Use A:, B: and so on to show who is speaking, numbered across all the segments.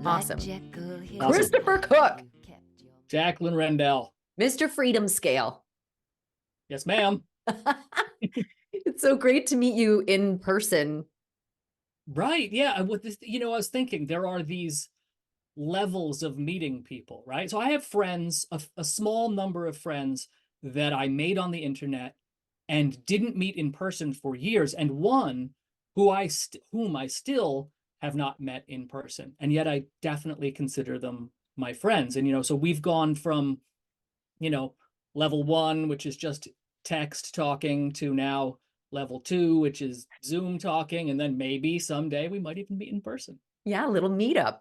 A: Awesome.
B: Awesome.
A: Christopher Cook,
B: Jacqueline Rendell.
A: Mr. Freedom Scale.
B: Yes, ma'am.
A: It's so great to meet you in person.
B: Right. Yeah. With this, I was thinking there are these levels of meeting people, right? So I have friends, a small number of friends that I made on the internet and didn't meet in person for years, and one whom I still have not met in person, and yet I definitely consider them my friends. And so we've gone from level one, which is just text talking, to now level two, which is Zoom talking, and then maybe someday we might even meet in person.
A: Yeah, a little meetup.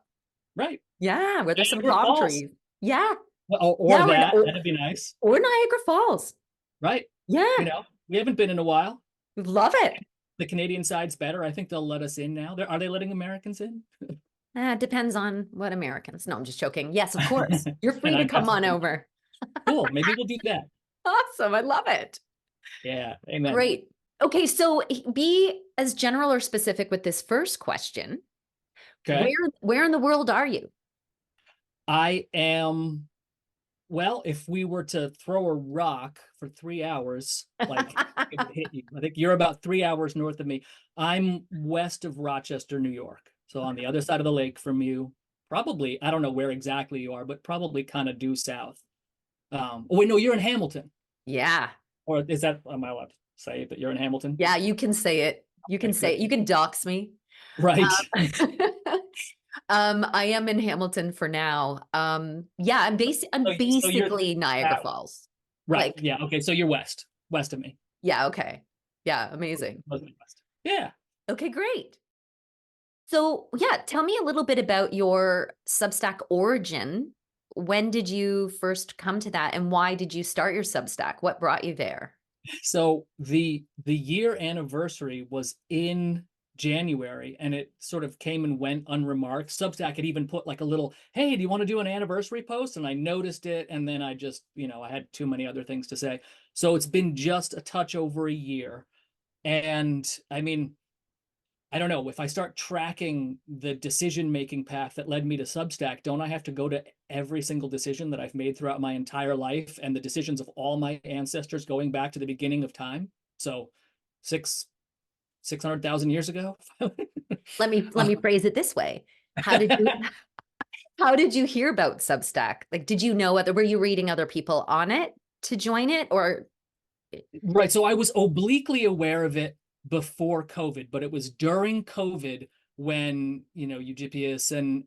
B: Right.
A: Yeah, where there's some
B: Niagara
A: palm
B: Falls.
A: trees. Yeah.
B: Or
A: Yeah,
B: that'd be nice.
A: or Niagara Falls.
B: Right.
A: Yeah.
B: We haven't been in a while.
A: Love it.
B: The Canadian side's better. I think they'll let us in now. Are they letting Americans in?
A: Depends on what Americans. No, I'm just joking. Yes, of course. You're free
B: And
A: to
B: I
A: come on
B: definitely
A: over.
B: cool. Maybe we'll do that.
A: Awesome. I love it.
B: Yeah. Amen.
A: Great. Okay, so be as general or specific with this first question.
B: Okay.
A: Where in the world are you?
B: I am, well, if we were to throw a rock for 3 hours, like it would hit you. I think you're about 3 hours north of me. I'm west of Rochester, New York. So on the other side of the lake from you, probably, I don't know where exactly you are, but probably kind of due south. Oh, wait, no, you're in Hamilton.
A: Yeah.
B: Or is that, am I allowed to say that you're in Hamilton?
A: Yeah, you can say it. You can say it. You can dox me.
B: Right.
A: I am in Hamilton for now. Yeah, I'm basically Niagara Falls.
B: Right.
A: Like,
B: Yeah. Okay. So you're west of me.
A: yeah, okay. Yeah, amazing.
B: West. Yeah.
A: Okay, great. So, yeah, tell me a little bit about your Substack origin. When did you first come to that, and why did you start your Substack? What brought you there?
B: So the year anniversary was in January, and it sort of came and went unremarked. Substack had even put like a little, "Hey, do you want to do an anniversary post?" And I noticed it, and then I just, I had too many other things to say. So it's been just a touch over a year. And I mean, I don't know, if I start tracking the decision-making path that led me to Substack, don't I have to go to every single decision that I've made throughout my entire life and the decisions of all my ancestors going back to the beginning of time? So 600,000 years ago.
A: Let me phrase it this way. How did you how did you hear about Substack? Like, did you know were you reading other people on it to join it, or?
B: Right. So I was obliquely aware of it before COVID, but it was during COVID when, Eusebius and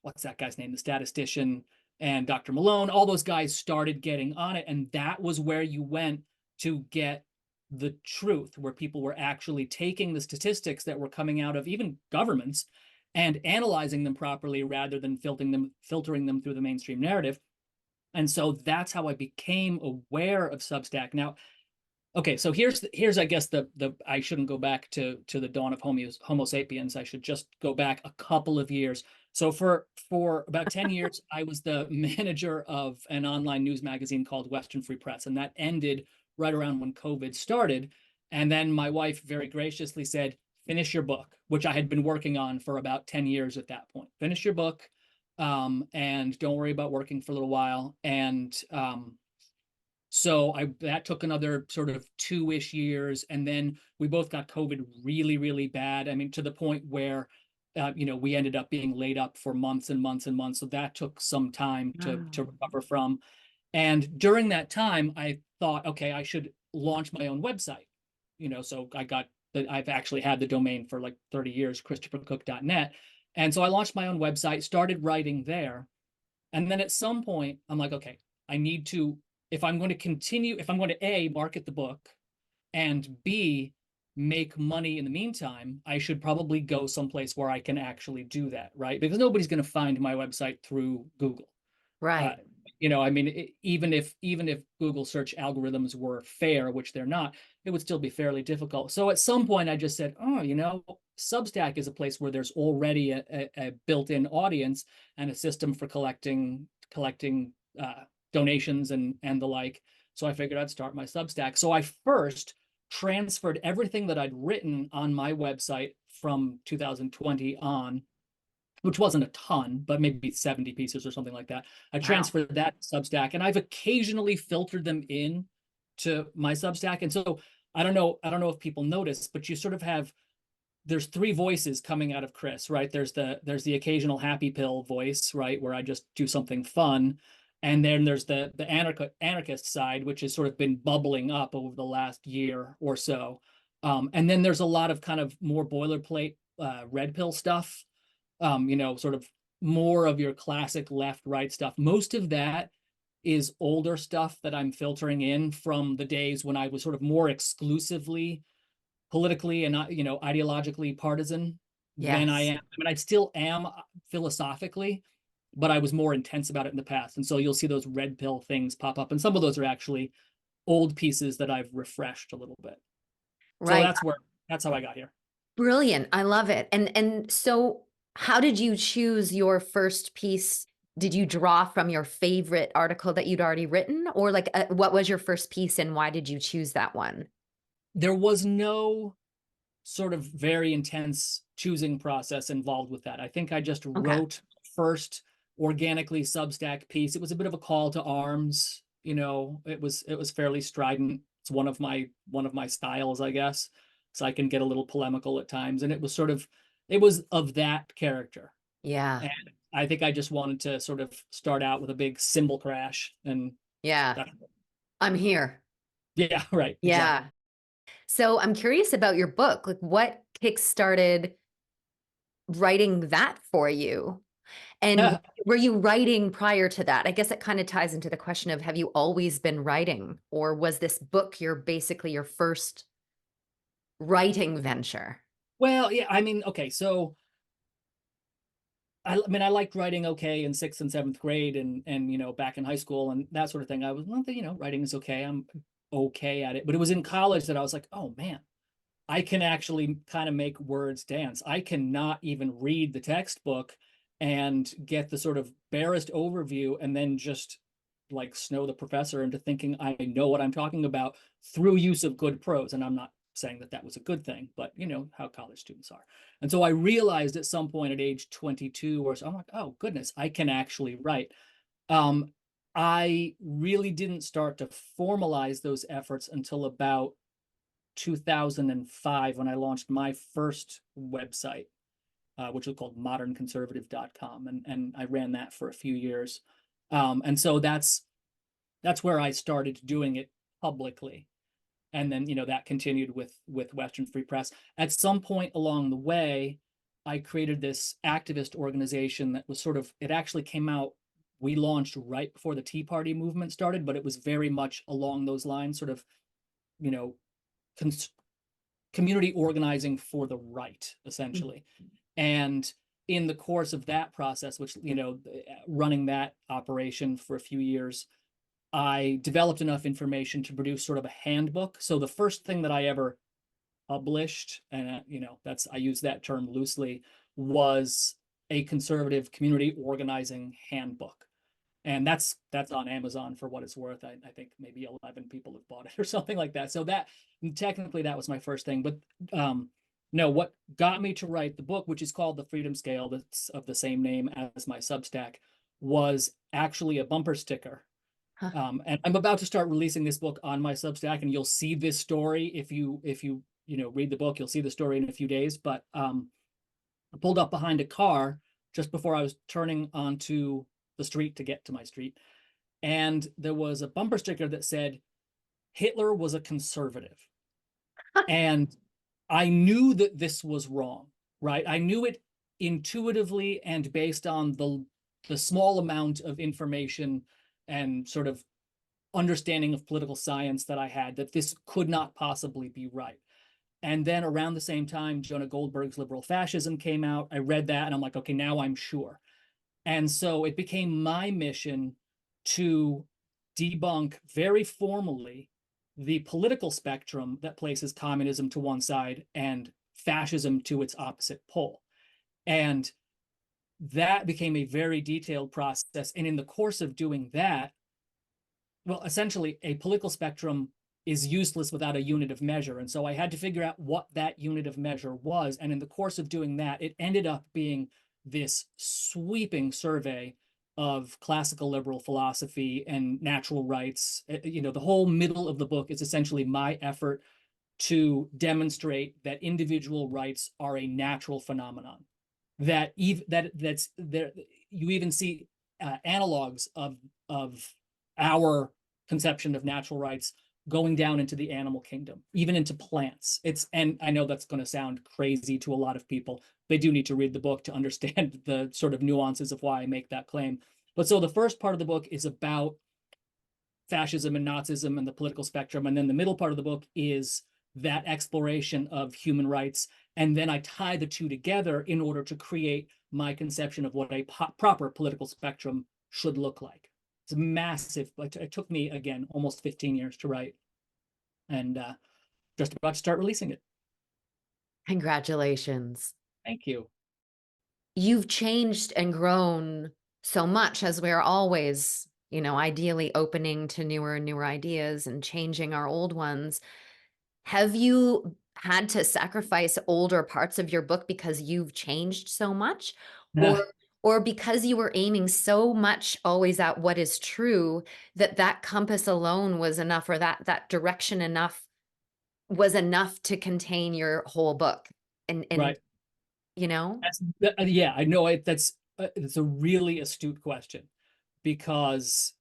B: what's that guy's name? The statistician and Dr. Malone, all those guys started getting on it. And that was where you went to get the truth, where people were actually taking the statistics that were coming out of even governments and analyzing them properly rather than filtering them through the mainstream narrative. And so that's how I became aware of Substack. Now, okay, so here's I guess the I shouldn't go back to the dawn of Homo sapiens. I should just go back a couple of years. So for about 10 years, I was the manager of an online news magazine called Western Free Press, and that ended right around when COVID started. And then my wife very graciously said, "Finish your book," which I had been working on for about 10 years at that point. Finish your book, and don't worry about working for a little while. And so that took another sort of 2-ish years, and then we both got COVID really, really bad. I mean, to the point where we ended up being laid up for months and months and months. So that took some time to recover from. And during that time, I thought, okay, I should launch my own website. So I've actually had the domain for like 30 years, christophercook.net. And so I launched my own website, started writing there. And then at some point, I'm like, okay, I need to, if I'm going to A, market the book, and B, make money in the meantime, I should probably go someplace where I can actually do that, right? Because nobody's going to find my website through Google.
A: Right.
B: I mean, even if Google search algorithms were fair, which they're not, it would still be fairly difficult. So at some point, I just said, oh, Substack is a place where there's already a built-in audience and a system for collecting donations and the like. So I figured I'd start my Substack. So I first transferred everything that I'd written on my website from 2020 on which wasn't a ton, but maybe 70 pieces or something like that. I
A: Wow.
B: transferred that to Substack, and I've occasionally filtered them in to my Substack. And so I don't know if people notice, but you sort of have there's three voices coming out of Chris, right? There's the occasional happy pill voice, right, where I just do something fun, and then there's the anarchist side, which has sort of been bubbling up over the last year or so, and then there's a lot of kind of more boilerplate red pill stuff, sort of more of your classic left right stuff. Most of that is older stuff that I'm filtering in from the days when I was sort of more exclusively politically and ideologically partisan than I
A: Yes.
B: am. I mean, I still am philosophically, but I was more intense about it in the past. And so you'll see those red pill things pop up, and some of those are actually old pieces that I've refreshed a little bit. So
A: Right.
B: that's how I got here.
A: Brilliant. I love it. And so how did you choose your first piece? Did you draw from your favorite article that you'd already written, or like what was your first piece and why did you choose that one?
B: There was no sort of very intense choosing process involved with that. I think I just
A: Okay.
B: wrote first organically Substack piece. It was a bit of a call to arms. It was fairly strident. It's one of my styles, I guess. So I can get a little polemical at times. And it was of that character.
A: Yeah.
B: And I think I just wanted to sort of start out with a big symbol crash. And
A: Yeah.
B: that,
A: I'm here.
B: yeah, right, exactly.
A: Yeah. So I'm curious about your book. Like what kickstarted writing that for you? And were you writing prior to that? I guess it kind of ties into the question of have you always been writing, or was this book your basically your first writing venture?
B: Well, yeah, I mean, okay, so I mean, I liked writing okay in sixth and seventh grade, and back in high school and that sort of thing. I was, well, writing is okay. I'm okay at it. But it was in college that I was like, oh man, I can actually kind of make words dance. I cannot even read the textbook and get the sort of barest overview and then just like snow the professor into thinking I know what I'm talking about through use of good prose. And I'm not saying that that was a good thing, but you know how college students are. And so I realized at some point at age 22 or so, I'm like, oh goodness, I can actually write. Um, I really didn't start to formalize those efforts until about 2005 when I launched my first website, which was called modernconservative.com. And I ran that for a few years. And so that's where I started doing it publicly. And then, that continued with Western Free Press. At some point along the way, I created this activist organization that was it actually came out, we launched right before the Tea Party movement started, but it was very much along those lines, sort of, you know, cons- community organizing for the right, essentially. And in the course of that process, which, running that operation for a few years, I developed enough information to produce sort of a handbook. So the first thing that I ever published, and that's I use that term loosely, was a conservative community organizing handbook. And that's on Amazon for what it's worth. I think maybe 11 people have bought it or something like that. So that technically that was my first thing. But no, what got me to write the book, which is called The Freedom Scale, that's of the same name as my Substack, was actually a bumper sticker.
A: Huh.
B: And I'm about to start releasing this book on my Substack, and you'll see this story if you read the book. You'll see the story in a few days. But I pulled up behind a car just before I was turning onto the street to get to my street, and there was a bumper sticker that said Hitler was a conservative. And I knew that this was wrong, right? I knew it intuitively and based on the small amount of information and sort of understanding of political science that I had, that this could not possibly be right. And then around the same time, Jonah Goldberg's Liberal Fascism came out. I read that and I'm like, okay, now I'm sure. And so it became my mission to debunk very formally the political spectrum that places communism to one side and fascism to its opposite pole. And that became a very detailed process. And in the course of doing that, well, essentially, a political spectrum is useless without a unit of measure. And so I had to figure out what that unit of measure was. And in the course of doing that, it ended up being this sweeping survey of classical liberal philosophy and natural rights. The whole middle of the book is essentially my effort to demonstrate that individual rights are a natural phenomenon. That even that's there, you even see analogs of our conception of natural rights going down into the animal kingdom, even into plants. And I know that's going to sound crazy to a lot of people. They do need to read the book to understand the sort of nuances of why I make that claim. But so the first part of the book is about fascism and Nazism and the political spectrum. And then the middle part of the book is that exploration of human rights. And then I tie the two together in order to create my conception of what a proper political spectrum should look like. It's massive. It took me, again, almost 15 years to write, and just about to start releasing it.
A: Congratulations.
B: Thank you.
A: You've changed and grown so much, as we're always, ideally opening to newer and newer ideas and changing our old ones. Have you had to sacrifice older parts of your book because you've changed so much? Or or because you were aiming so much always at what is true, that compass alone was enough, or that direction enough was enough to contain your whole book? And
B: Right.
A: you know?
B: Yeah, I know it. It's a really astute question because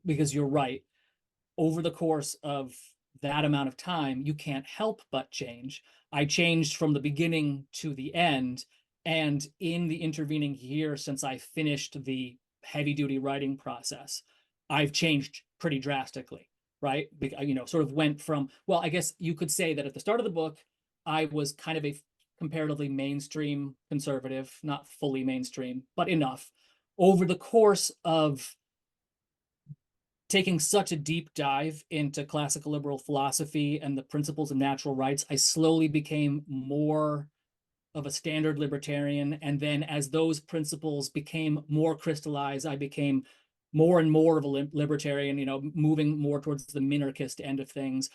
B: you're right. Over the course of that amount of time, you can't help but change. I changed from the beginning to the end. And in the intervening year since I finished the heavy duty writing process, I've changed pretty drastically, right? Sort of went from, well, I guess you could say that at the start of the book, I was kind of a comparatively mainstream conservative, not fully mainstream, but enough. Over the course of taking such a deep dive into classical liberal philosophy and the principles of natural rights, I slowly became more of a standard libertarian. And then as those principles became more crystallized, I became more and more of a libertarian, moving more towards the minarchist end of things.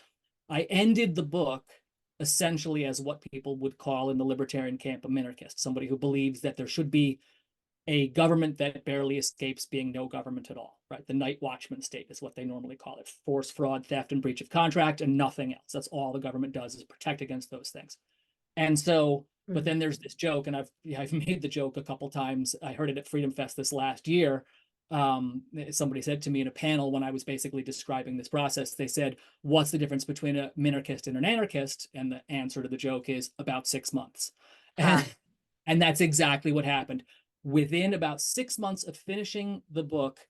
B: I ended the book essentially as what people would call in the libertarian camp a minarchist, somebody who believes that there should be a government that barely escapes being no government at all, right? The night watchman state is what they normally call it: force, fraud, theft, and breach of contract, and nothing else. That's all the government does, is protect against those things. And so, but then there's this joke, and I've made the joke a couple times. I heard it at Freedom Fest this last year. Somebody said to me in a panel when I was basically describing this process, they said, "What's the difference between a minarchist and an anarchist?" And the answer to the joke is about 6 months.
A: Huh.
B: And that's exactly what happened. Within about 6 months of finishing the book,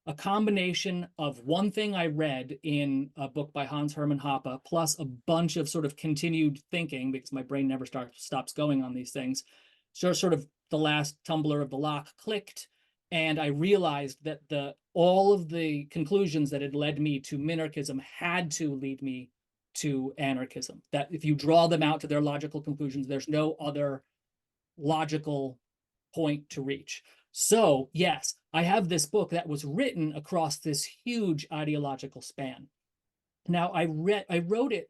B: a combination of one thing I read in a book by Hans Hermann Hoppe, plus a bunch of sort of continued thinking, because my brain never stops going on these things. So sort of the last tumbler of the lock clicked, and I realized that all of the conclusions that had led me to minarchism had to lead me to anarchism. That if you draw them out to their logical conclusions, there's no other logical point to reach. So, yes, I have this book that was written across this huge ideological span. Now, I wrote it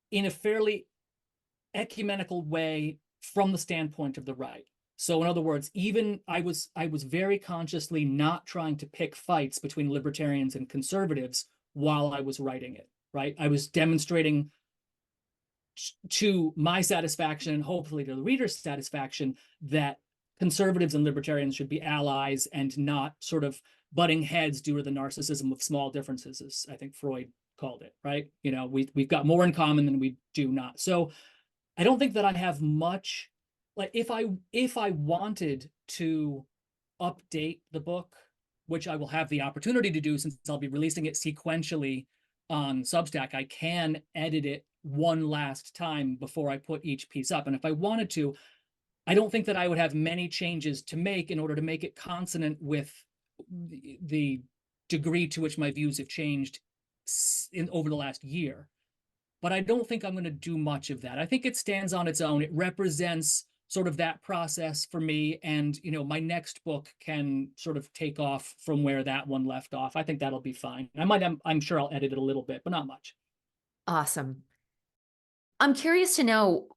B: in a fairly ecumenical way from the standpoint of the right. So, in other words, even I was very consciously not trying to pick fights between libertarians and conservatives while I was writing it, right? I was demonstrating to my satisfaction and hopefully to the reader's satisfaction that conservatives and libertarians should be allies and not sort of butting heads due to the narcissism of small differences, as I think Freud called it, right? We've got more in common than we do not. So I don't think that I have much, like, if I wanted to update the book, which I will have the opportunity to do since I'll be releasing it sequentially on Substack, I can edit it one last time before I put each piece up. And if I wanted to, I don't think that I would have many changes to make in order to make it consonant with the degree to which my views have changed over the last year. But I don't think I'm going to do much of that. I think it stands on its own. It represents sort of that process for me. And, my next book can sort of take off from where that one left off. I think that'll be fine. I'm sure I'll edit it a little bit, but not much.
A: Awesome. I'm curious to know,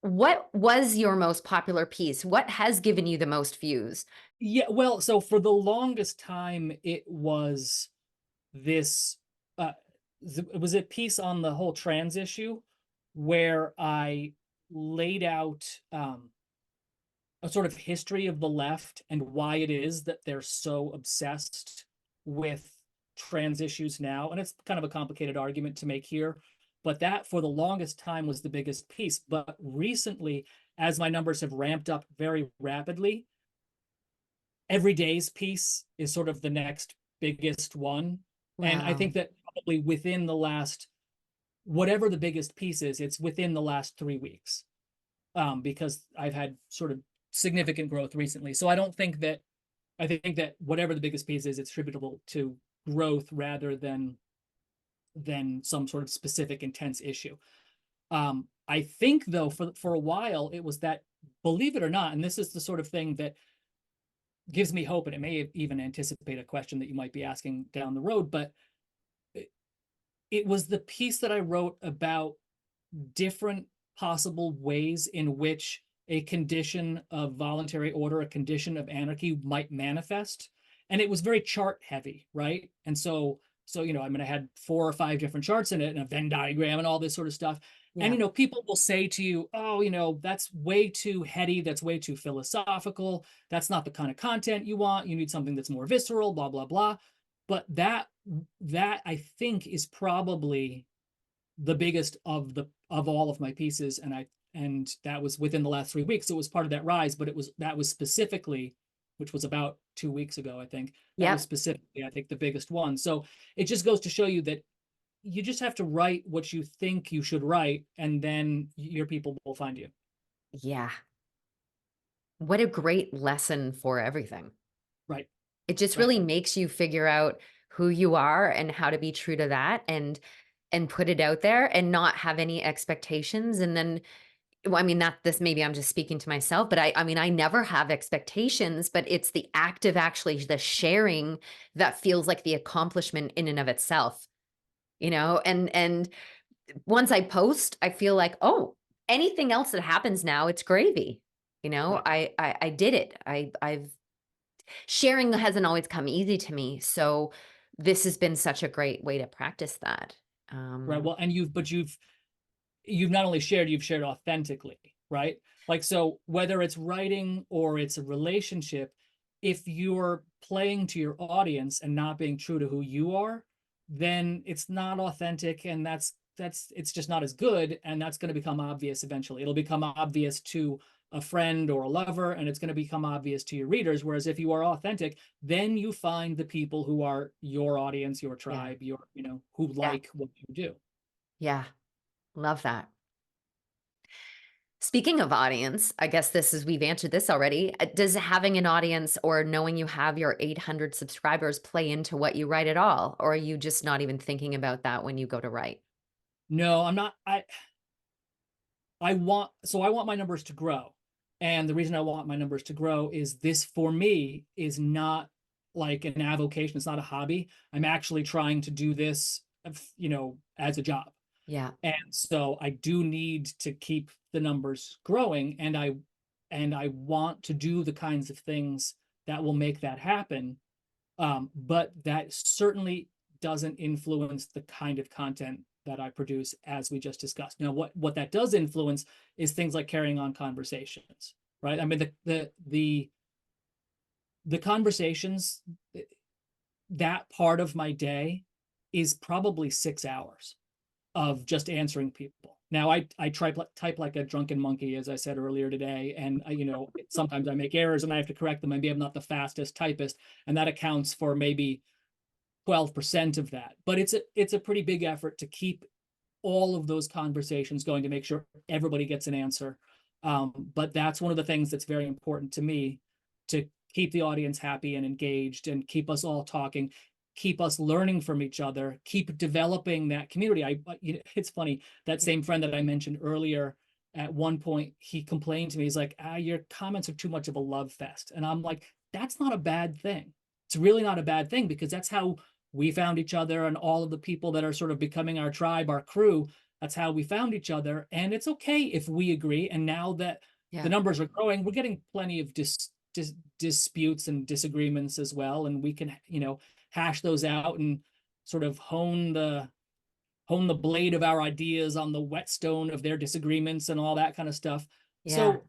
A: What was your most popular piece? What has given you the most views?
B: Yeah, well, so for the longest time, it was this uh it was a piece on the whole trans issue where I laid out a sort of history of the left and why it is that they're so obsessed with trans issues now. And it's kind of a complicated argument to make here, but that for the longest time was the biggest piece. But recently, as my numbers have ramped up very rapidly, every day's piece is sort of the next biggest one. And I
A: Wow.
B: think that probably within the last, whatever the biggest piece is, it's within the last 3 weeks, because I've had sort of significant growth recently. So I think that whatever the biggest piece is, it's attributable to growth rather than some sort of specific intense issue. I think though for a while it was that, believe it or not, and this is the sort of thing that gives me hope, and it may even anticipate a question that you might be asking down the road, but it was the piece that I wrote about different possible ways in which a condition of voluntary order, a condition of anarchy might manifest. And it was very chart heavy, right? And so, I mean, I had 4 or 5 different charts in it and a Venn diagram and all this sort of stuff. And,
A: Yeah.
B: people will say to you, oh, that's way too heady. That's way too philosophical. That's not the kind of content you want. You need something that's more visceral, blah, blah, blah. But that I think is probably the biggest of all of my pieces, and that was within the last 3 weeks. So it was part of that rise, but that was specifically, which was about 2 weeks ago, I think. That was
A: Yep.
B: specifically, I think, the biggest one. So it just goes to show you that you just have to write what you think you should write, and then your people will find you.
A: Yeah. What a great lesson for everything.
B: Right,
A: It just
B: right.
A: really makes you figure out who you are and how to be true to that and put it out there and not have any expectations. And then, well, I mean, that this maybe I'm just speaking to myself, but I mean, I never have expectations, but it's the act of actually the sharing that feels like the accomplishment in and of itself, and once I post, I feel like, oh, anything else that happens now, it's gravy.
B: Right.
A: I did it. I've sharing hasn't always come easy to me. So this has been such a great way to practice that.
B: Right. Well, and you've not only shared, you've shared authentically, right? Like, so whether it's writing or it's a relationship, if you're playing to your audience and not being true to who you are, then it's not authentic, and that's it's just not as good, and that's going to become obvious eventually. It'll become obvious to a friend or a lover, and it's going to become obvious to your readers. Whereas if you are authentic, then you find the people who are your audience, your
A: Yeah.
B: tribe, who
A: Yeah.
B: like what you do.
A: Yeah. Love that. Speaking of audience, I guess we've answered this already. Does having an audience or knowing you have your 800 subscribers play into what you write at all? Or are you just not even thinking about that when you go to write?
B: No, I'm not. I want my numbers to grow. And the reason I want my numbers to grow is this, for me, is not like an avocation. It's not a hobby. I'm actually trying to do this, as a job.
A: Yeah.
B: And so I do need to keep the numbers growing, and I want to do the kinds of things that will make that happen. But that certainly doesn't influence the kind of content that I produce, as we just discussed. Now, what that does influence is things like carrying on conversations, right? I mean, the conversations, that part of my day is probably 6 hours of just answering people. Now, I type like a drunken monkey, as I said earlier today, and sometimes I make errors and I have to correct them. Maybe I'm not the fastest typist, and that accounts for maybe 12% of that. But it's a pretty big effort to keep all of those conversations going, to make sure everybody gets an answer. But that's one of the things that's very important to me, to keep the audience happy and engaged, and keep us all talking, keep us learning from each other, keep developing that community. It's funny, that same friend that I mentioned earlier, at one point he complained to me. He's like, your comments are too much of a love fest. And I'm like, that's not a bad thing. It's really not a bad thing, because that's how we found each other, and all of the people that are sort of becoming our tribe, our crew. That's how we found each other. And it's okay if we agree. And now that the
A: Yeah.
B: numbers are growing, we're getting plenty of disputes and disagreements as well. And we can, hash those out and sort of hone the blade of our ideas on the whetstone of their disagreements and all that kind of stuff.
A: Yeah.
B: So,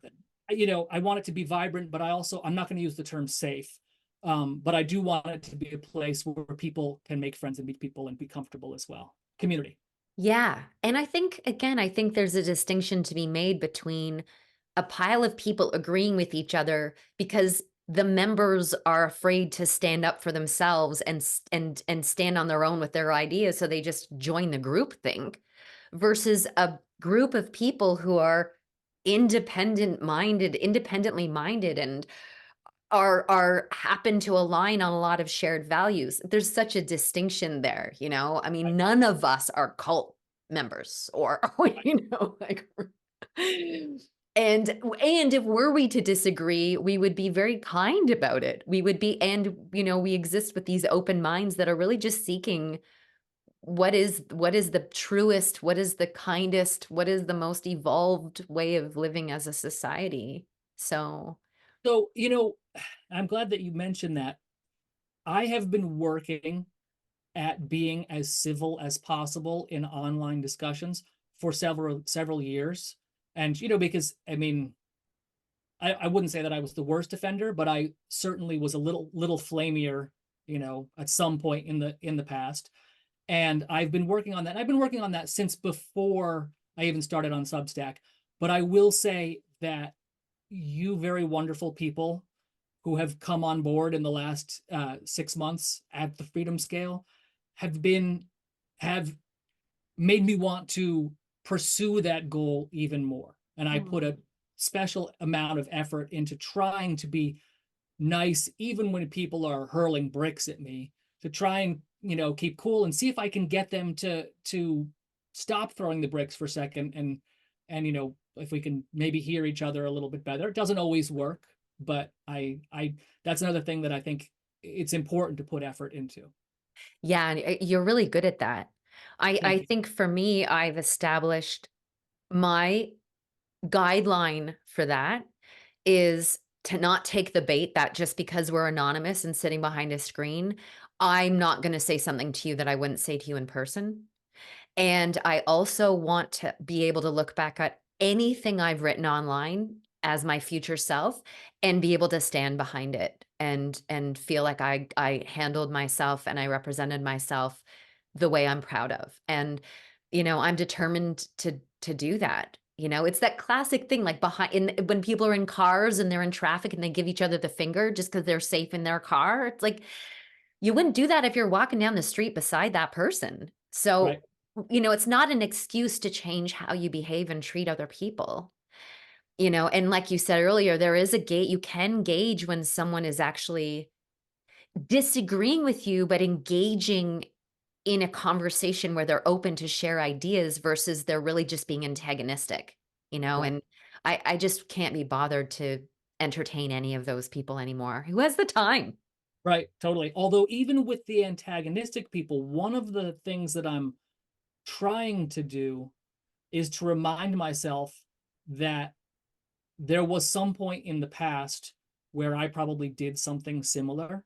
B: I want it to be vibrant, but I'm not going to use the term safe. But I do want it to be a place where people can make friends and meet people and be comfortable as well. Community.
A: Yeah. And I think, again, I think there's a distinction to be made between a pile of people agreeing with each other because the members are afraid to stand up for themselves and stand on their own with their ideas, so they just join the group think, versus a group of people who are independently minded, and are happen to align on a lot of shared values. There's such a distinction there, you know? I mean, none of us are cult members or,
B: Right.
A: like and if were we to disagree, we would be very kind about it. We would be, and we exist with these open minds that are really just seeking what is the truest, what is the kindest, what is the most evolved way of living as a society. So,
B: So, I'm glad that you mentioned that. I have been working at being as civil as possible in online discussions for several years. And, because I mean, I wouldn't say that I was the worst offender, but I certainly was a little flamier, at some point in the past. And I've been working on that. I've been working on that since before I even started on Substack. But I will say that you very wonderful people who have come on board in the last 6 months at the freedom scale have been have made me want to pursue that goal even more. And I put
A: oh,
B: a special amount of effort into trying to be nice, even when people are hurling bricks at me, to try and keep cool and see if I can get them to stop throwing the bricks for a second and if we can maybe hear each other a little bit better. It doesn't always work, but I that's another thing that I think it's important to put effort into.
A: yeah, and you're really good at that. I
B: Thank you.
A: think for me, I've established my guideline for that is to not take the bait that just because we're anonymous and sitting behind a screen, I'm not going to say something to you that I wouldn't say to you in person. And I also want to be able to look back at anything I've written online as my future self and be able to stand behind it and feel like I handled myself and I represented myself the way I'm proud of. And I'm determined to do that. It's that classic thing, like when people are in cars and they're in traffic and they give each other the finger just because they're safe in their car. It's like you wouldn't do that if you're walking down the street beside that person.
B: Right.
A: So, it's not an excuse to change how you behave and treat other people. And like you said earlier, there is a gate. You can gauge when someone is actually disagreeing with you, but engaging in a conversation where they're open to share ideas versus they're really just being antagonistic,
B: Right.
A: and I just can't be bothered to entertain any of those people anymore. Who has the time?
B: Right. Totally. Although even with the antagonistic people, one of the things that I'm trying to do is to remind myself that there was some point in the past where I probably did something similar,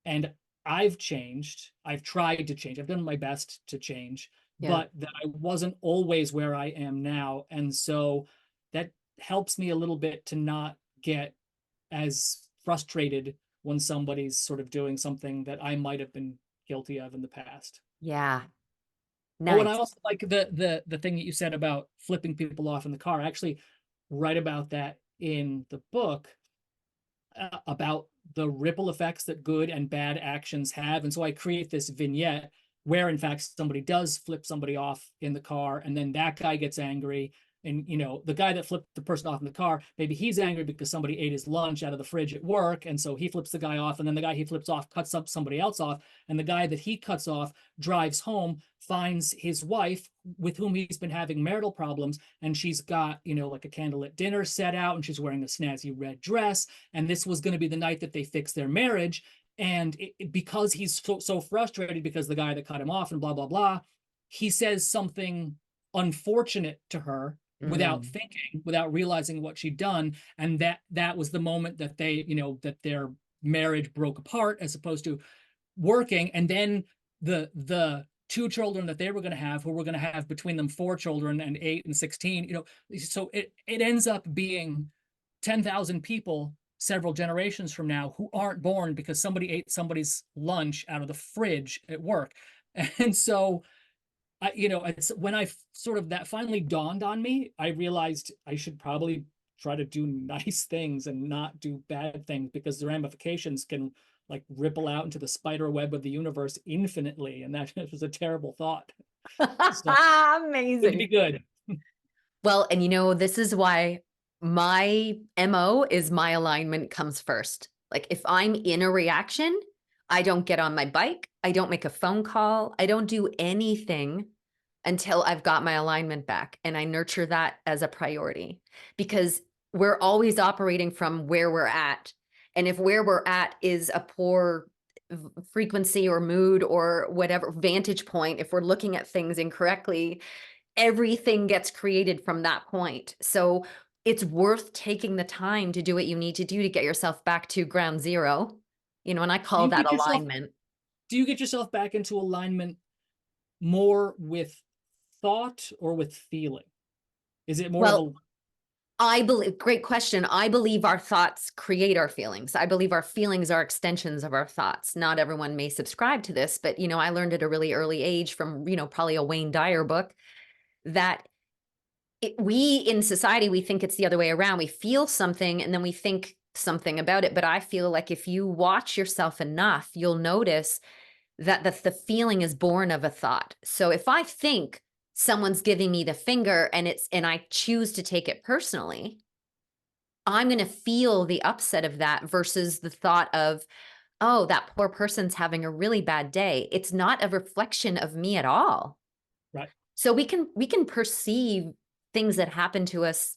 B: and I've changed. I've tried to change. I've done my best to change,
A: Yeah.
B: but that I wasn't always where I am now. And so that helps me a little bit to not get as frustrated when somebody's sort of doing something that I might have been guilty of in the past.
A: Yeah.
B: Oh, and I
A: Nice.
B: also like the thing that you said about flipping people off in the car. I actually write about that in the book, about the ripple effects that good and bad actions have. And so I create this vignette where, in fact, somebody does flip somebody off in the car, and then that guy gets angry. And, the guy that flipped the person off in the car, maybe he's angry because somebody ate his lunch out of the fridge at work. And so he flips the guy off. And then the guy he flips off cuts up somebody else off. And the guy that he cuts off drives home, finds his wife with whom he's been having marital problems. And she's got, like a candlelit dinner set out, and she's wearing a snazzy red dress. And this was going to be the night that they fix their marriage. And because he's so frustrated because the guy that cut him off and blah, blah, blah, he says something unfortunate to her without
A: Mm.
B: thinking, without realizing what she'd done. And that was the moment that they, that their marriage broke apart, as opposed to working. And then the two children that they were going to have, who were going to have between them 4 children, and 8 and 16, so it ends up being 10,000 people several generations from now who aren't born because somebody ate somebody's lunch out of the fridge at work. And so it's when I sort of, that finally dawned on me, I realized I should probably try to do nice things and not do bad things, because the ramifications can like ripple out into the spider web of the universe infinitely. And that was a terrible thought. So good to be
A: Amazing.
B: good.
A: Well, and this is why my MO is my alignment comes first. Like if I'm in a reaction, I don't get on my bike, I don't make a phone call, I don't do anything until I've got my alignment back, and I nurture that as a priority, because we're always operating from where we're at. And if where we're at is a poor frequency or mood or whatever vantage point, if we're looking at things incorrectly, everything gets created from that point. So it's worth taking the time to do what you need to do to get yourself back to ground zero, and I
B: Do
A: call
B: you
A: that
B: get yourself
A: alignment.
B: do you get yourself back into alignment more with thought or with feeling? Is it more of
A: Well,
B: a
A: I believe, great question. I believe our thoughts create our feelings. I believe our feelings are extensions of our thoughts. Not everyone may subscribe to this, but I learned at a really early age from, probably a Wayne Dyer book, that we in society, we think it's the other way around. We feel something and then we think something about it. But I feel like if you watch yourself enough, you'll notice that the feeling is born of a thought. So if I think someone's giving me the finger and I choose to take it personally, I'm going to feel the upset of that versus the thought of, oh, that poor person's having a really bad day. It's not a reflection of me at all.
B: right,
A: So we can perceive things that happen to us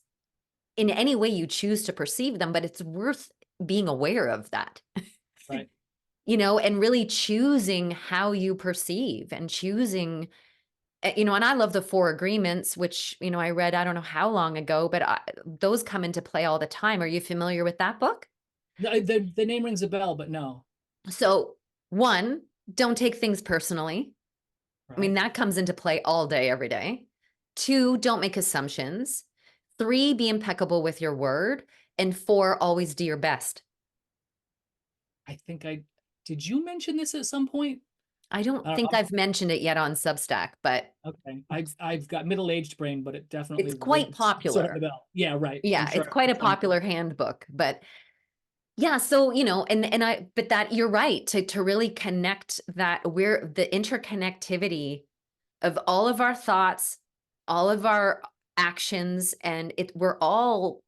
A: in any way you choose to perceive them, but it's worth being aware of that.
B: right?
A: And really choosing how you perceive and choosing, and I love the Four Agreements, which, I read, I don't know how long ago, but those come into play all the time. Are you familiar with that book?
B: The name rings a bell, but no.
A: So, one, don't take things personally. I mean,
B: Right.
A: that comes into play all day, every day. Two, don't make assumptions. Three, be impeccable with your word. And four, always do your best.
B: I think I did you mention this at some point?
A: I don't
B: I don't
A: think I've mentioned it yet on Substack, but
B: Okay. I've got middle-aged brain, but it
A: it's
B: definitely
A: quite
B: rings sort of the
A: popular.
B: bell. Yeah, right. I'm
A: Yeah,
B: sure
A: it's
B: I've
A: quite
B: read
A: a
B: something.
A: popular handbook, but yeah, so, but that you're right to really connect that we're the interconnectivity of all of our thoughts, all of our actions, and we're all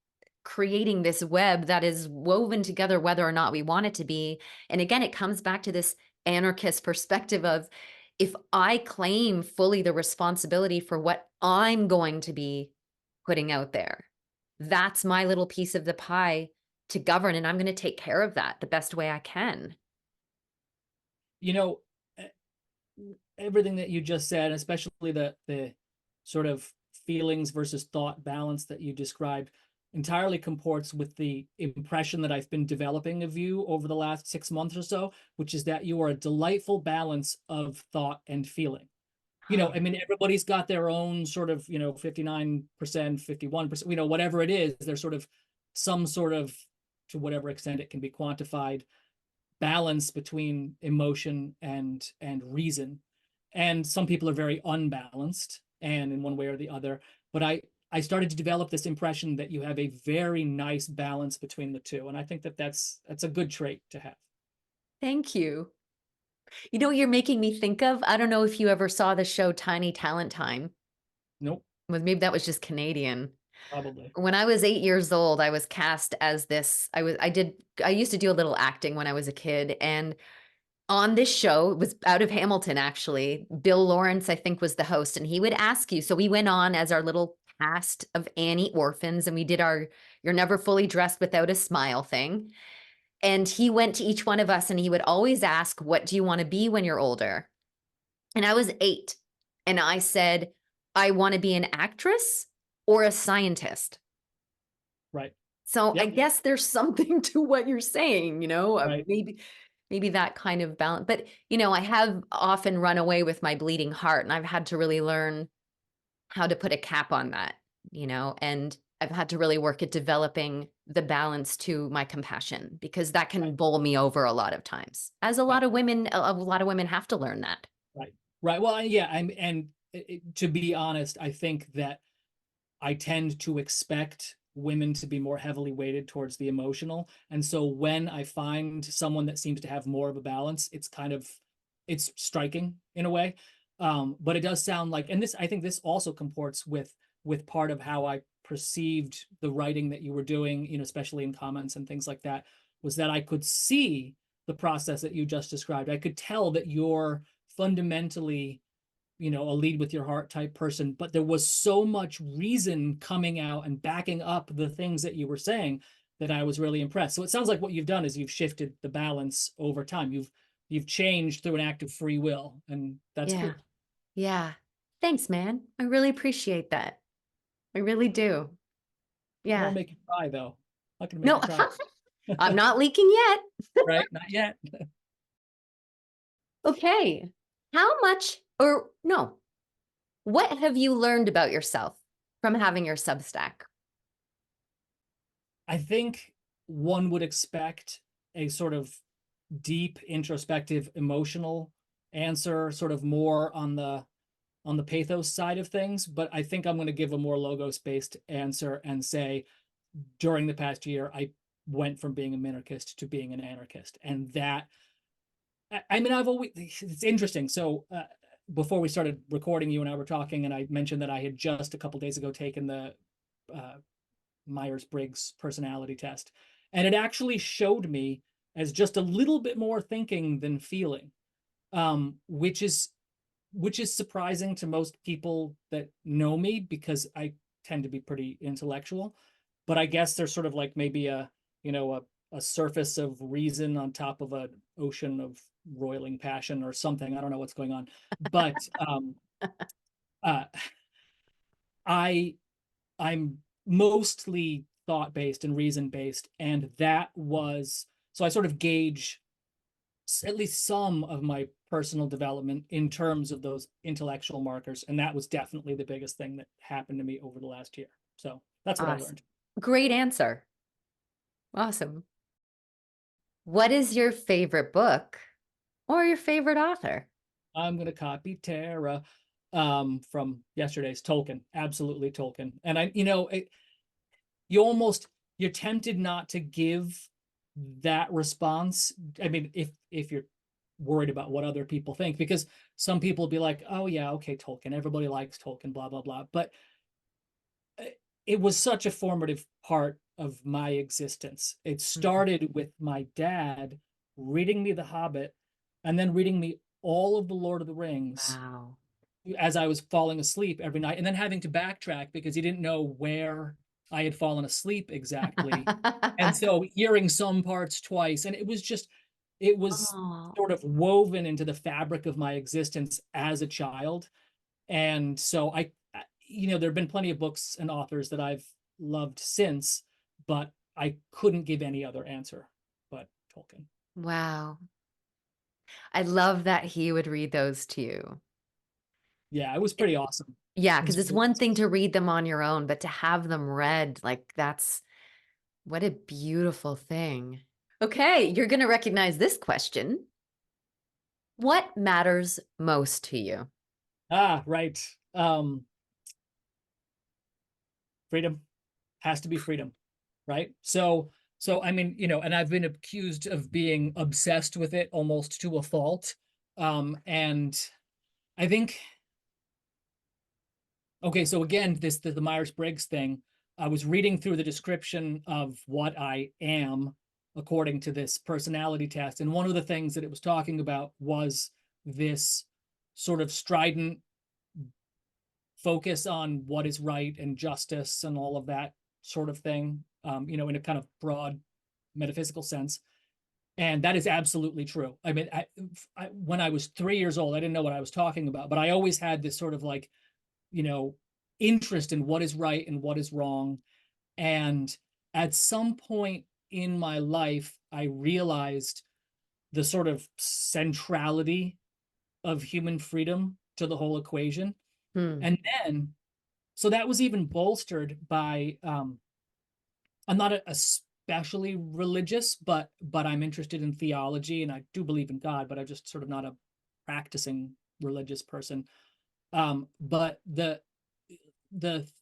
A: creating this web that is woven together whether or not we want it to be. And again, it comes back to this anarchist perspective of, if I claim fully the responsibility for what I'm going to be putting out there, that's my little piece of the pie to govern, and I'm going to take care of that the best way I can.
B: You know, e- everything that you just said, especially the sort of feelings versus thought balance that you described, entirely comports with the impression that I've been developing of you over the last 6 months or so, which is that you are a delightful balance of thought and feeling. I mean, everybody's got their own sort of, 59%, 51%, whatever it is, there's sort of some sort of, to whatever extent it can be quantified, balance between emotion and reason. And some people are very unbalanced and in one way or the other. But I started to develop this impression that you have a very nice balance between the two. And I think that that's a good trait to have.
A: Thank you. You know what you're making me think of? I don't know if you ever saw the show Tiny Talent Time.
B: Nope,
A: Maybe that was just Canadian.
B: probably.
A: When I was 8 years old, I was cast as this. I used to do a little acting when I was a kid. And on this show, it was out of Hamilton, actually. Bill Lawrence, I think, was the host, and he would ask you. So we went on as our little cast of Annie orphans, and we did our "You're never fully dressed without a smile" thing. And he went to each one of us and he would always ask, "What do you want to be when you're older?" And I was 8. And I said, I want to be an actress or a scientist.
B: Right.
A: So I
B: Yep.
A: guess there's something to what you're saying,
B: Right.
A: maybe that kind of balance. But, I have often run away with my bleeding heart, and I've had to really learn how to put a cap on that, and I've had to really work at developing the balance to my compassion, because that
B: Right.
A: can bowl me over a lot of times. As a
B: Right.
A: lot of women, a lot of women have to learn that.
B: Right. Right. Well, yeah, to be honest, I think that I tend to expect women to be more heavily weighted towards the emotional. And so when I find someone that seems to have more of a balance, it's striking in a way. But it does sound like, and this, I think this also comports with part of how I perceived the writing that you were doing, especially in comments and things like that, was that I could see the process that you just described. I could tell that you're fundamentally a lead with your heart type person, but there was so much reason coming out and backing up the things that you were saying that I was really impressed. So it sounds like what you've done is you've shifted the balance over time. You've changed through an act of free will, and that's
A: Yeah.
B: cool.
A: Yeah. Thanks, man. I really appreciate that. I really do.
B: I won't
A: Yeah.
B: make you cry though. I'm not gonna make
A: No,
B: you cry.
A: I'm not leaking yet.
B: Right? Not yet.
A: Okay. How much, or no, what have you learned about yourself from having your Substack?
B: I think one would expect a sort of deep, introspective, emotional answer, sort of more on the pathos side of things, but I think I'm going to give a more logos based answer and say during the past year, I went from being a minarchist to being an anarchist. And that, I mean, it's interesting. So, before we started recording, you and I were talking, and I mentioned that I had just a couple days ago taken the uh, Myers-Briggs personality test. And it actually showed me as just a little bit more thinking than feeling, which is surprising to most people that know me because I tend to be pretty intellectual. But I guess there's sort of like maybe a surface of reason on top of an ocean of roiling passion or something. I don't know what's going on, but uh, I I'm mostly thought based and reason based, and that was so I sort of gauge at least some of my personal development in terms of those intellectual markers. And that was definitely the biggest thing that happened to me over the last year. So that's what I
A: Awesome.
B: learned.
A: Great answer. Awesome. What is your favorite book or your favorite author?
B: I'm going to copy Tara from yesterday's Tolkien. Absolutely Tolkien. And you almost, you're tempted not to give that response. I mean, if you're worried about what other people think, because some people will be like, oh yeah, okay, Tolkien, everybody likes Tolkien, blah blah blah. But it was such a formative part of my existence. It
A: Mhm.
B: started with my dad reading me The Hobbit and then reading me all of the Lord of the Rings
A: Wow.
B: as I was falling asleep every night, and then having to backtrack because he didn't know where I had fallen asleep exactly. And so hearing some parts twice, and it was
A: Oh,
B: sort of woven into the fabric of my existence as a child. And so there have been plenty of books and authors that I've loved since, but I couldn't give any other answer but Tolkien.
A: wow. I love that he would read those to you.
B: Yeah, it was pretty awesome.
A: Yeah,
B: It was
A: because it's
B: very
A: one thing
B: awesome.
A: to read them on your own, but to have them read, like what a beautiful thing. Okay, you're going to recognize this question. What matters most to you?
B: Right. Freedom has to be freedom, right? So I mean, and I've been accused of being obsessed with it almost to a fault. And I think, okay, so again, the Myers-Briggs thing, I was reading through the description of what I am according to this personality test, and one of the things that it was talking about was this sort of strident focus on what is right and justice and all of that sort of thing, in a kind of broad metaphysical sense. And that is absolutely true. I mean, when I was 3 years old, I didn't know what I was talking about, but I always had this sort of like you know, interest in what is right and what is wrong. And at some point in my life, I realized the sort of centrality of human freedom to the whole equation.
A: Hmm.
B: And then, so that was even bolstered by, I'm not especially religious, but I'm interested in theology and I do believe in God, but I'm just sort of not a practicing religious person. But the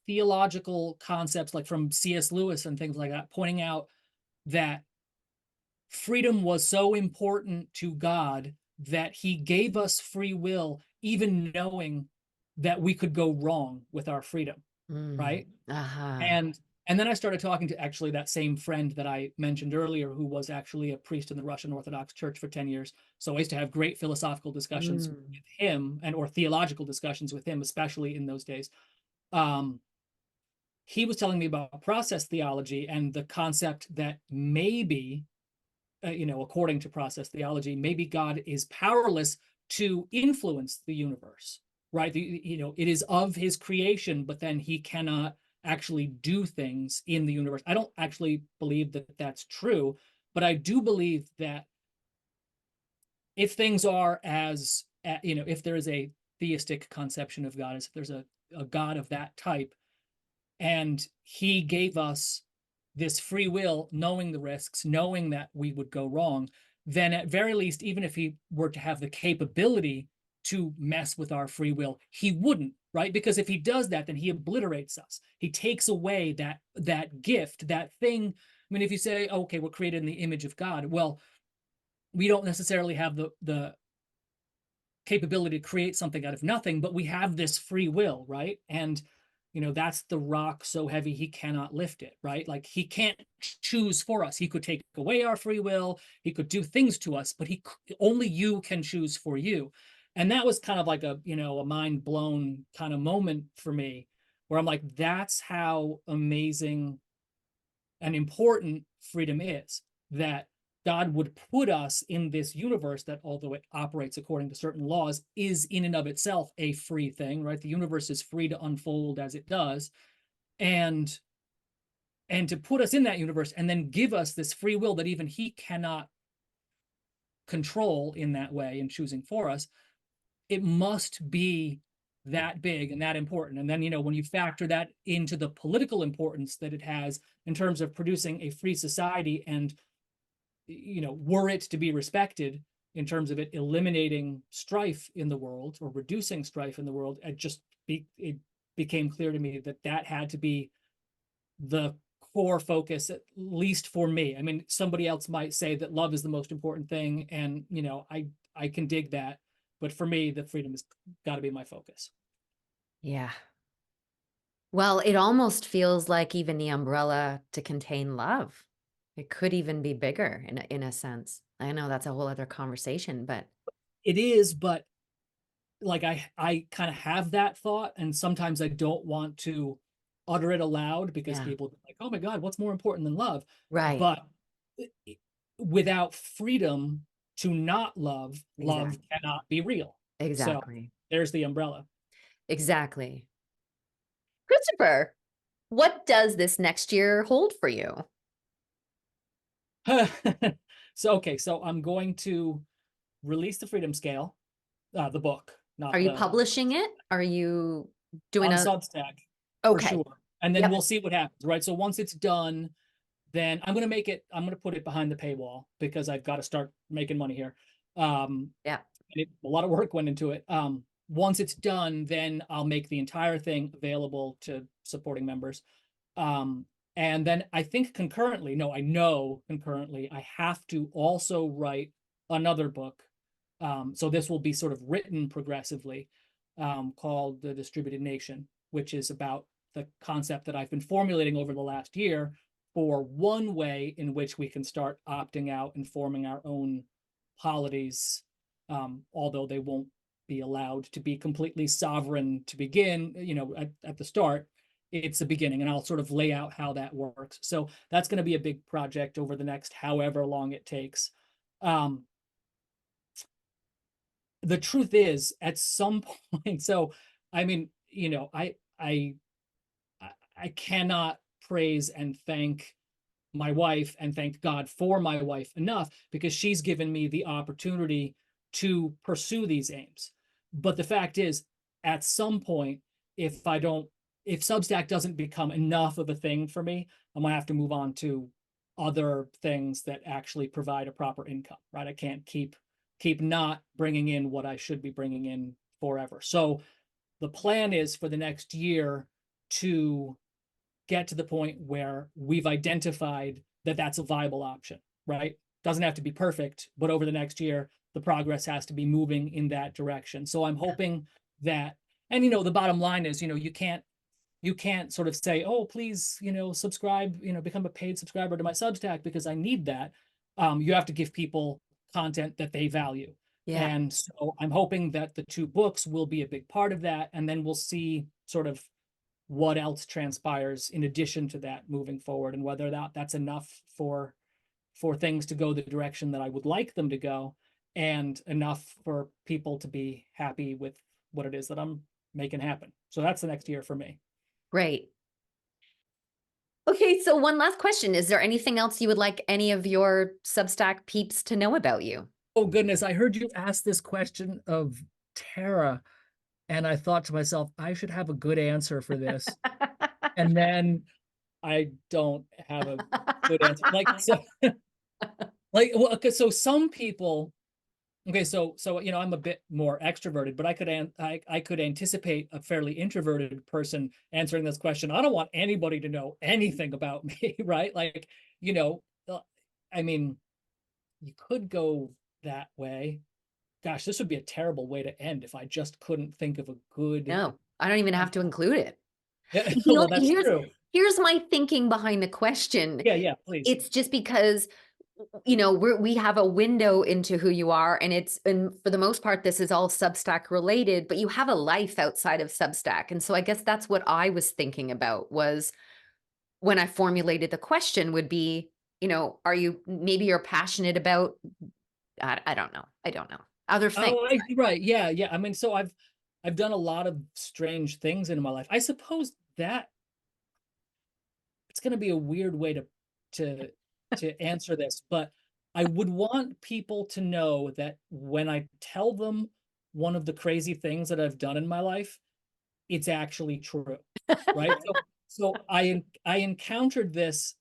B: theological concepts like from C.S. Lewis and things like that, pointing out that freedom was so important to God that he gave us free will, even knowing that we could go wrong with our freedom,
A: Mm.
B: right?
A: Aha.
B: And and then I started talking to actually that same friend that I mentioned earlier, who was actually a priest in the Russian Orthodox Church for 10 years. So I used to have great philosophical discussions
A: Mm.
B: with him and or theological discussions with him, especially in those days. Um, he was telling me about process theology and the concept that maybe, according to process theology, maybe God is powerless to influence the universe, right? It is of his creation, but then he cannot actually do things in the universe. I don't actually believe that that's true, but I do believe that if things are as, if there is a theistic conception of God, as if there's a God of that type, and he gave us this free will, knowing the risks, knowing that we would go wrong, then at very least, even if he were to have the capability to mess with our free will, he wouldn't, right? Because if he does that, then he obliterates us. He takes away that gift, that thing. I mean, if you say, okay, we're created in the image of God, well, we don't necessarily have the capability to create something out of nothing, but we have this free will, right? And that's the rock so heavy he cannot lift it, right? Like he can't choose for us. He could take away our free will, he could do things to us, but he only you can choose for you. And that was kind of like a mind blown kind of moment for me, where I'm like, that's how amazing and important freedom is, that God would put us in this universe that, although it operates according to certain laws, is in and of itself a free thing, right? The universe is free to unfold as it does. And to put us in that universe and then give us this free will that even he cannot control in that way in choosing for us, it must be that big and that important. And then, when you factor that into the political importance that it has in terms of producing a free society, and were it to be respected in terms of it eliminating strife in the world or reducing strife in the world, it became clear to me that that had to be the core focus, at least for me. I mean, somebody else might say that love is the most important thing, and I can dig that, but for me, the freedom has got to be my focus.
A: Yeah. Well, it almost feels like even the umbrella to contain love. It could even be bigger in a sense. I know that's a whole other conversation, but
B: It is, but like I kind of have that thought, and sometimes I don't want to utter it aloud because
A: yeah,
B: people are like, oh my God, what's more important than love?
A: right.
B: But without freedom to not love, love
A: Exactly.
B: cannot be real. So
A: Exactly.
B: there's the umbrella.
A: Exactly. Christopher, what does this next year hold for you?
B: So okay, so I'm going to release the Freedom Scale, the book,
A: Are
B: not
A: you
B: the
A: publishing it? Are you doing
B: on
A: a
B: Substack for
A: okay.
B: sure. And then
A: Yep.
B: we'll see what happens, right? So once it's done, then I'm going to put it behind the paywall because I've got to start making money here.
A: Yeah.
B: A lot of work went into it. Once it's done, then I'll make the entire thing available to supporting members. Um, and then I think concurrently, no, I know concurrently, I have to also write another book. So this will be sort of written progressively, called The Distributed Nation, which is about the concept that I've been formulating over the last year for one way in which we can start opting out and forming our own polities, although they won't be allowed to be completely sovereign to begin, at the start. It's the beginning, and I'll sort of lay out how that works. So that's going to be a big project over the next however long it takes. Um, the truth is, at some point, so I mean, you know, I cannot praise and thank my wife and thank God for my wife enough, because she's given me the opportunity to pursue these aims. But the fact is, at some point, if I don't, if Substack doesn't become enough of a thing for me, I'm gonna have to move on to other things that actually provide a proper income, right? I can't keep not bringing in what I should be bringing in forever. So the plan is for the next year to get to the point where we've identified that that's a viable option, right? Doesn't have to be perfect, but over the next year, the progress has to be moving in that direction. So I'm hoping that, and the bottom line is, you can't sort of say, oh, please, subscribe, become a paid subscriber to my Substack because I need that. You have to give people content that they value.
A: Yeah.
B: And so I'm hoping that the two books will be a big part of that. And then we'll see sort of what else transpires in addition to that moving forward, and whether that's enough for things to go the direction that I would like them to go, and enough for people to be happy with what it is that I'm making happen. So that's the next year for me.
A: Great. Okay, so one last question. Is there anything else you would like any of your Substack peeps to know about you?
B: Oh goodness, I heard you ask this question of Tara, and I thought to myself, I should have a good answer for this. And then I don't have a good answer. Like, so, like, well, okay, so some people, okay, so I'm a bit more extroverted, but I could anticipate a fairly introverted person answering this question. I don't want anybody to know anything about me, right? Like, you know, uh, I mean, you could go that way. Gosh, this would be a terrible way to end if I just couldn't think of a good.
A: No, I don't even have to include it.
B: Yeah,
A: You know,
B: well, that's
A: here's
B: true.
A: here's my thinking behind the question.
B: Yeah, yeah, please.
A: It's just because we have a window into who you are, and for the most part this is all Substack related, but you have a life outside of Substack. And so I guess that's what I was thinking about, was when I formulated the question would be, are you, maybe you're passionate about, I don't know. I don't know. Other things.
B: Oh, right. Yeah, yeah. I mean, so I've done a lot of strange things in my life. I suppose that it's going to be a weird way to to answer this, but I would want people to know that when I tell them one of the crazy things that I've done in my life, it's actually true, right? So I encountered this.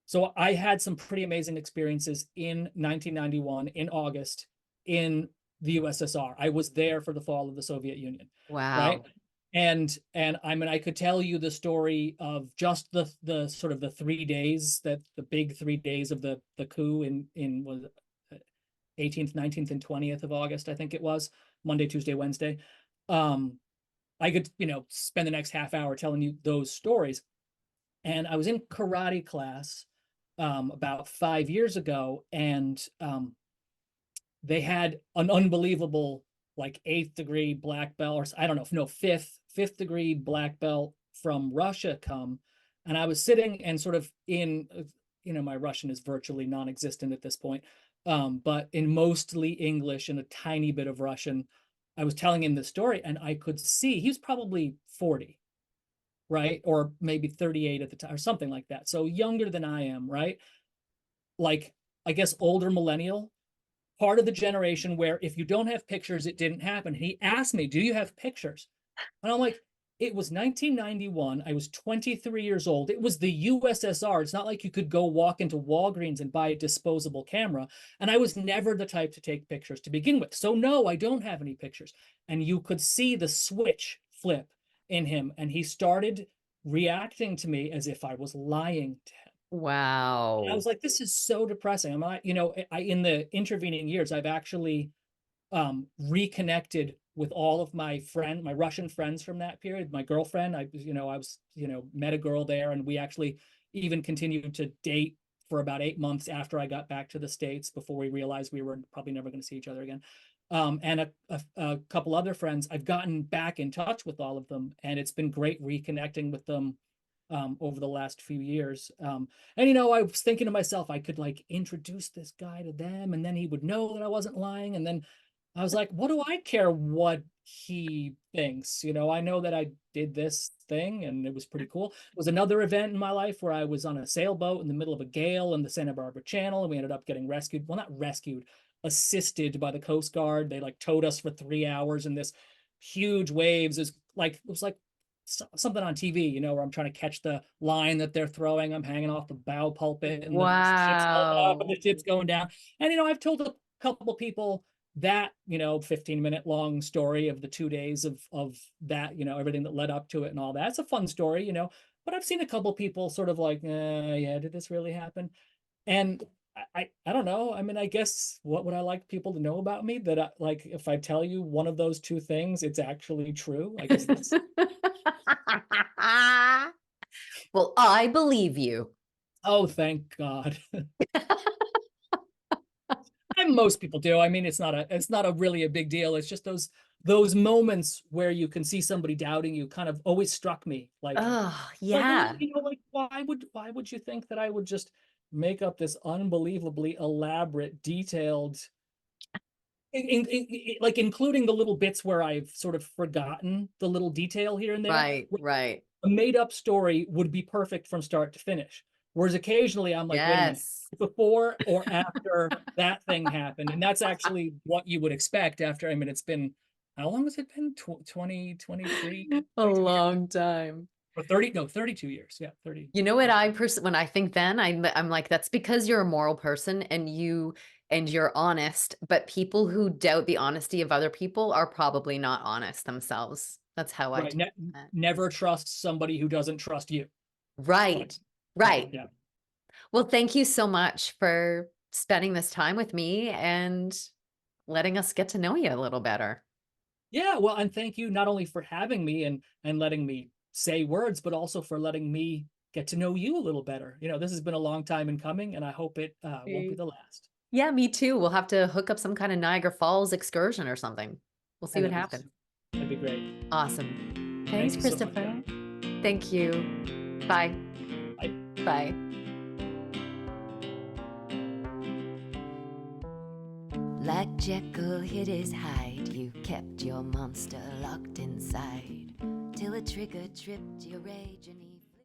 B: So I had some pretty amazing experiences in 1991 in August in the USSR. I was there for the fall of the Soviet Union, right?
A: Wow.
B: And I mean, I could tell you the story of just the sort of the 3 days, that the big 3 days of the coup in was 18th, 19th, and 20th of August, I think it was, Monday, Tuesday, Wednesday. I could, spend the next half hour telling you those stories. And I was in karate class about 5 years ago, and they had an unbelievable like eighth degree black belt, or I don't know, no, fifth degree black belt from Russia come, and I was sitting and sort of in, my Russian is virtually non-existent at this point, but in mostly English and a tiny bit of Russian, I was telling him the story, and I could see he was probably 40, right? Or maybe 38 at the time, or something like that. So younger than I am, right? Like, I guess older millennial, part of the generation where if you don't have pictures, it didn't happen. He asked me, do you have pictures? And I'm like, it was 1991. I was 23 years old. It was the USSR. It's not like you could go walk into Walgreens and buy a disposable camera. And I was never the type to take pictures to begin with. So, no, I don't have any pictures. And you could see the switch flip in him. And he started reacting to me as if I was lying to him. And I
A: Wow.
B: was like, this is so depressing. I'm not, in the intervening years, I've actually reconnected with all of my Russian friends from that period. My girlfriend, I was, met a girl there, and we actually even continued to date for about 8 months after I got back to the States, before we realized we were probably never going to see each other again. And a couple other friends, I've gotten back in touch with all of them, and it's been great reconnecting with them over the last few years. And I was thinking to myself, I could like introduce this guy to them, and then he would know that I wasn't lying. And then I was like, what do I care what he thinks. I know that I did this thing and it was pretty cool. It was another event in my life where I was on a sailboat in the middle of a gale in the Santa Barbara Channel, and we ended up getting rescued. Well, not rescued, assisted by the Coast Guard. They like towed us for 3 hours in this huge waves. It was like something on TV, where I'm trying to catch the line that they're throwing. I'm hanging off the bow pulpit and the ship's going up and the
A: Wow.
B: ship's going down. And, I've told a couple people that 15-minute long story of the 2 days of that, everything that led up to it and all that. It's a fun story, but I've seen a couple people sort of like, yeah, did this really happen? And I don't know. I mean, I guess what would I like people to know about me? That like if I tell you one of those two things, it's actually true. I guess that's
A: Well, I believe you.
B: oh, thank God. And most people do. I mean, it's not a really a big deal. It's just those moments where you can see somebody doubting you kind of always struck me.
A: Oh,
B: Like, oh,
A: yeah.
B: like why would you think that I would just make up this unbelievably elaborate, detailed, like including the little bits where I've sort of forgotten the little detail here and there.
A: Right, right.
B: A made up story would be perfect from start to finish. Whereas occasionally I'm like, wait a minute,
A: Yes.
B: before or after that thing happened. And that's actually what you would expect after, I mean, it's been, how long has it been? 20, 23,
A: A
B: 22 years?
A: long time.
B: Or 30, no, 32 years. Yeah, 30.
A: You know what
B: Yeah.
A: when I think then I'm like, that's because you're a moral person and you're honest, but people who doubt the honesty of other people are probably not honest themselves. That's how I
B: Right.
A: take that.
B: Never trust somebody who doesn't trust you. Right.
A: Right.
B: Right.
A: Right.
B: Yeah.
A: Well, thank you so much for spending this time with me and letting us get to know you a little better.
B: Yeah. Well, and thank you not only for having me and letting me say words, but also for letting me get to know you a little better. This has been a long time in coming, and I hope it won't be
A: Mm.
B: the last.
A: Yeah, me too. We'll have to hook up some kind of Niagara Falls excursion or something. We'll see
B: And
A: what happens.
B: that'd be great.
A: Awesome.
B: Thank
A: Thanks,
B: you so much,
A: Christopher.
B: Jackie.
A: Thank you. Bye.
B: Bye.
A: Bye. Like Jekyll hid his hide, you kept your monster locked inside till a trigger tripped your rage and